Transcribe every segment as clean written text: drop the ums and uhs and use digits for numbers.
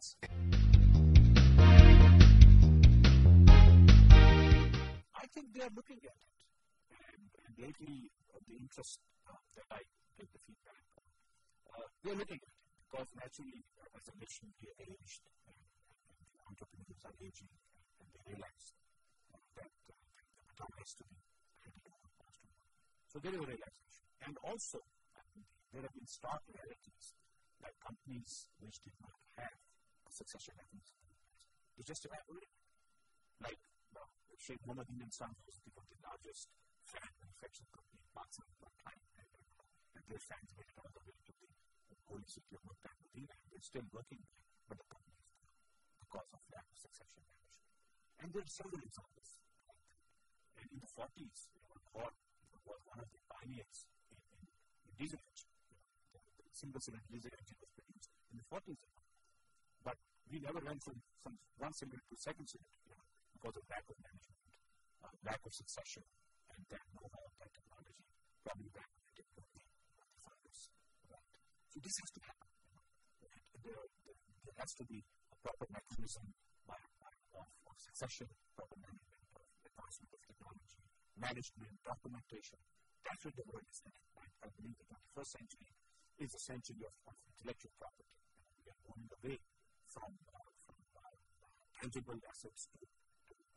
governance. I think they are looking at it. And lately, the interest that I get the feedback on, they are looking at it because naturally, as a nation, we are aged and the entrepreneurs are aging and they realize that the baton has to be handed over faster. So there is a realization. And also, there have been stark realities that companies which did not have a succession mechanism, they just evaporated. Like Sheikh Mohammed bin Salman was the largest fan manufacturing company in Pakistan at one time, and their fans made it all the way to the holy city of Makkah and Medina, and they're still working there, but the company is gone because of lack of succession management. And there are several examples like that. And in the 40s, Ford was one of the pioneers in diesel engine. The single-cylinder diesel engine was produced in the 40s. But we never went from one cylinder to second cylinder because of lack of management, lack of succession, and then know-how of that technology, probably back when it would be the founders. Right? So this has to happen. There has to be a proper mechanism of succession, proper management of advancement of technology, management, documentation. That's what the world is heading. I believe the 21st century is a century of intellectual property. We are moving away from tangible assets to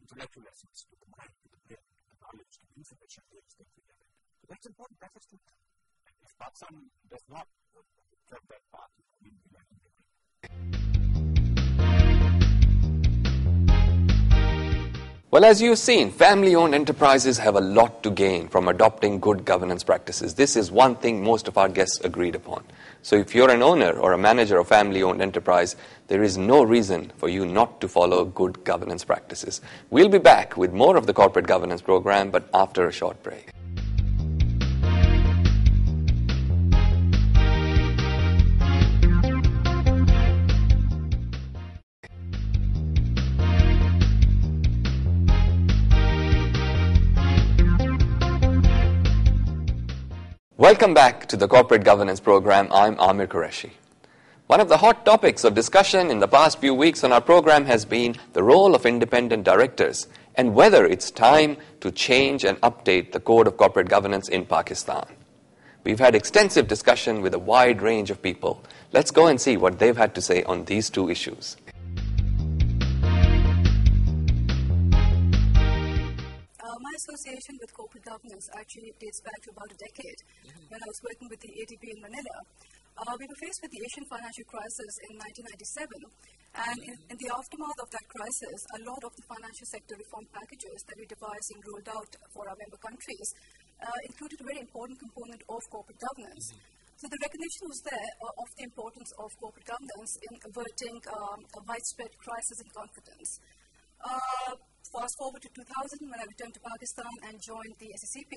intellectual assets, to the mind, to the brain, to the knowledge, to the information age that we live in. So that's important. That has to happen. And if Pakistan does not tread that path, we will be lagging behind. Well, as you've seen, family-owned enterprises have a lot to gain from adopting good governance practices. This is one thing most of our guests agreed upon. So if you're an owner or a manager of family-owned enterprise, there is no reason for you not to follow good governance practices. We'll be back with more of the corporate governance program, but after a short break. Welcome back to the Corporate Governance Program. I'm Amir Qureshi. One of the hot topics of discussion in the past few weeks on our program has been the role of independent directors and whether it's time to change and update the Code of Corporate Governance in Pakistan. We've had extensive discussion with a wide range of people. Let's go and see what they've had to say on these two issues. My association with corporate governance actually dates back to about a decade when I was working with the ADB in Manila. We were faced with the Asian financial crisis in 1997, and in the aftermath of that crisis, a lot of the financial sector reform packages that we devised and rolled out for our member countries included a very important component of corporate governance. So the recognition was there of the importance of corporate governance in averting a widespread crisis in confidence. Fast forward to 2000 when I returned to Pakistan and joined the SECP.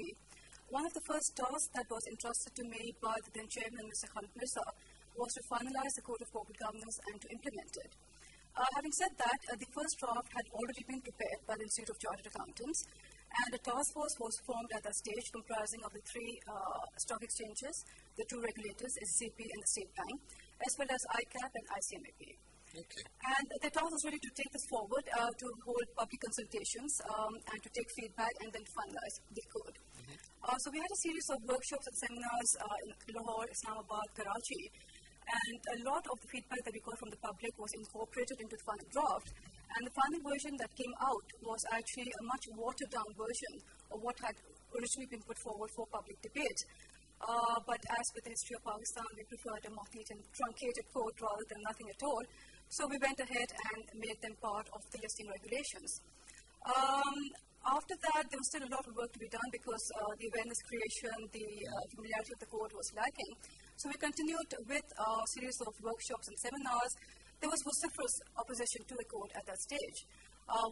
One of the first tasks that was entrusted to me by the then chairman, Mr. Khalid Mirza, was to finalize the Code of Corporate Governance and to implement it. Having said that, the first draft had already been prepared by the Institute of Chartered Accountants, and a task force was formed at that stage comprising of the three stock exchanges, the two regulators, SECP and the State Bank, as well as ICAP and ICMAP. Okay. And the task was really to take this forward, to hold public consultations and to take feedback and then finalize the code. So we had a series of workshops and seminars in Lahore, Islamabad, Karachi, and a lot of the feedback that we got from the public was incorporated into the final draft. And the final version that came out was actually a much watered-down version of what had originally been put forward for public debate. But as with the history of Pakistan, we preferred a mock-neat and truncated code rather than nothing at all. So we went ahead and made them part of the listing regulations. After that, there was still a lot of work to be done because the awareness creation, the familiarity of the code was lacking. So we continued with a series of workshops and seminars. There was vociferous opposition to the code at that stage.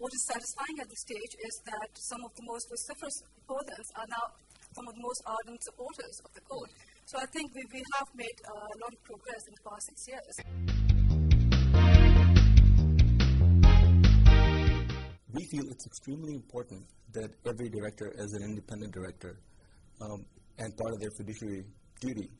What is satisfying at this stage is that some of the most vociferous opponents are now some of the most ardent supporters of the code. So I think we have made a lot of progress in the past 6 years. We feel it's extremely important that every director, as an independent director, and part of their fiduciary duty,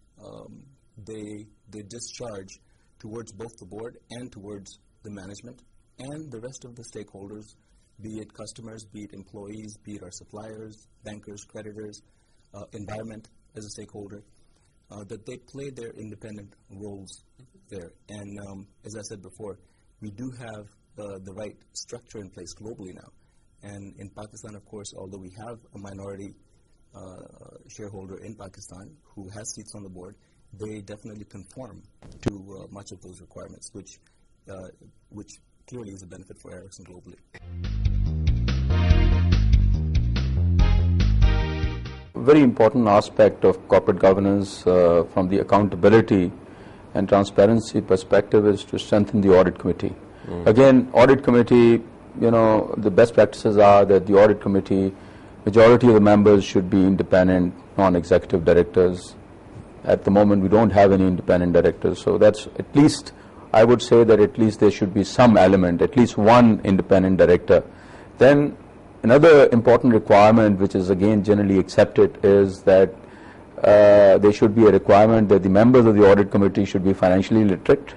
they discharge towards both the board and towards the management and the rest of the stakeholders, be it customers, be it employees, be it our suppliers, bankers, creditors, environment as a stakeholder, that they play their independent roles there. And as I said before, we do have the right structure in place globally now. And in Pakistan, of course, although we have a minority shareholder in Pakistan who has seats on the board, they definitely conform to much of those requirements, which clearly is a benefit for Ericsson globally. Very important aspect of corporate governance from the accountability and transparency perspective is to strengthen the audit committee. Again, audit committee, the best practices are that the audit committee, majority of the members should be independent, non-executive directors. At the moment, we don't have any independent directors, so that's at least, I would say that at least there should be some element, at least one independent director. Then another important requirement, which is again generally accepted, is that there should be a requirement that the members of the audit committee should be financially literate.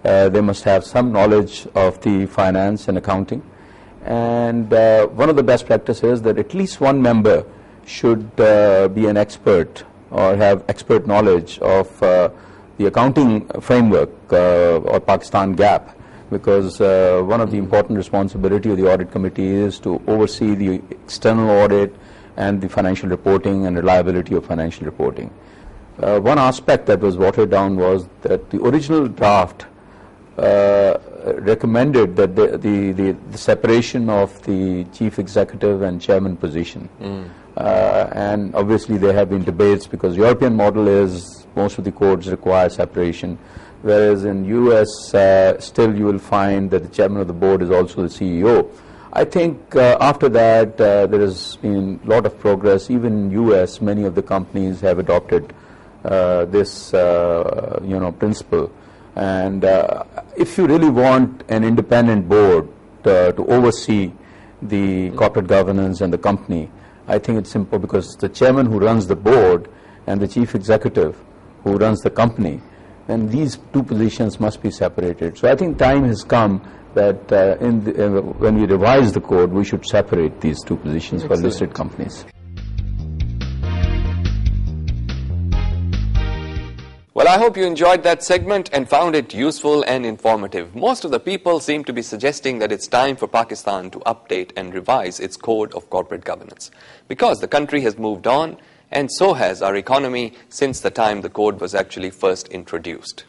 They must have some knowledge of the finance and accounting. And one of the best practices is that at least one member should be an expert or have expert knowledge of the accounting framework or Pakistan GAAP, because one of the important responsibility of the audit committee is to oversee the external audit and the financial reporting and reliability of financial reporting. One aspect that was watered down was that the original draft recommended that the separation of the chief executive and chairman position. And obviously there have been debates because European model is most of the codes require separation, whereas in US still you will find that the chairman of the board is also the CEO. I think after that there has been a lot of progress. Even in US many of the companies have adopted this principle. And if you really want an independent board to oversee the corporate governance and the company, I think it's simple, because the chairman who runs the board and the chief executive who runs the company, then these two positions must be separated. So I think time has come that when we revise the code, we should separate these two positions for listed companies. Well, I hope you enjoyed that segment and found it useful and informative. Most of the people seem to be suggesting that it's time for Pakistan to update and revise its code of corporate governance, because the country has moved on, and so has our economy since the time the code was actually first introduced.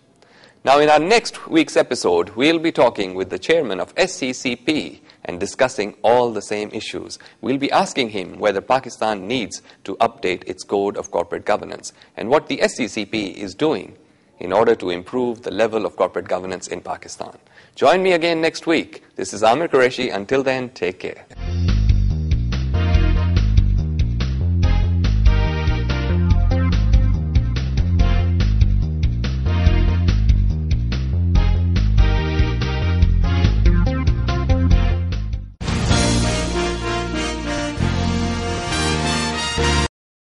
Now, in our next week's episode, we'll be talking with the chairman of SCCP and discussing all the same issues. We'll be asking him whether Pakistan needs to update its code of corporate governance and what the SCCP is doing in order to improve the level of corporate governance in Pakistan. Join me again next week. This is Amir Qureshi. Until then, take care.